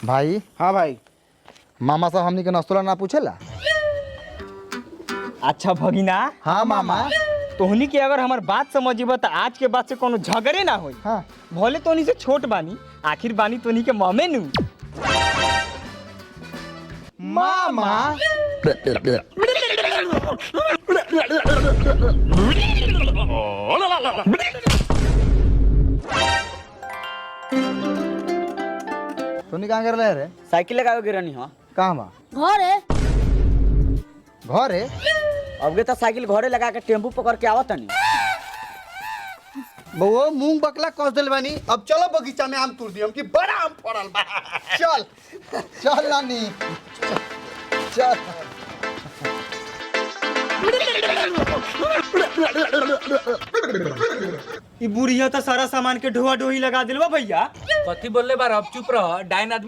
भाई। हाँ भाई। मामा साहब हमनी के नस्तुला ना पूछेला। अच्छा भगिना। हाँ मामा। तोहनी के अगर हमार बात समझिबा तो आज के बाद से कोनो झगड़े ना होई। हाँ। भले तोहनी से छोट बानी, आखिर बानी तोहनी के मामे नु। मामा। तोनी कहाँ कर रहे रे? साइकिल लगावे गिरनी हो। कहाँ बा? घरे घर है। अबे तो साइकिल घरे लगा के टेम्पू पकड़ के आवत तनी। बउआ मूंग बकला कस दिल बानी। अब चलो बगीचा में आम तोड़ दियो कि बड़ा आम फड़ल बा। चल चल नानी चल। ई बुढ़िया तो सारा सामान के ढोआ ढोही लगा दिलवा भैया। कथी बोलले बार अब चुप रह। डाइन आदमी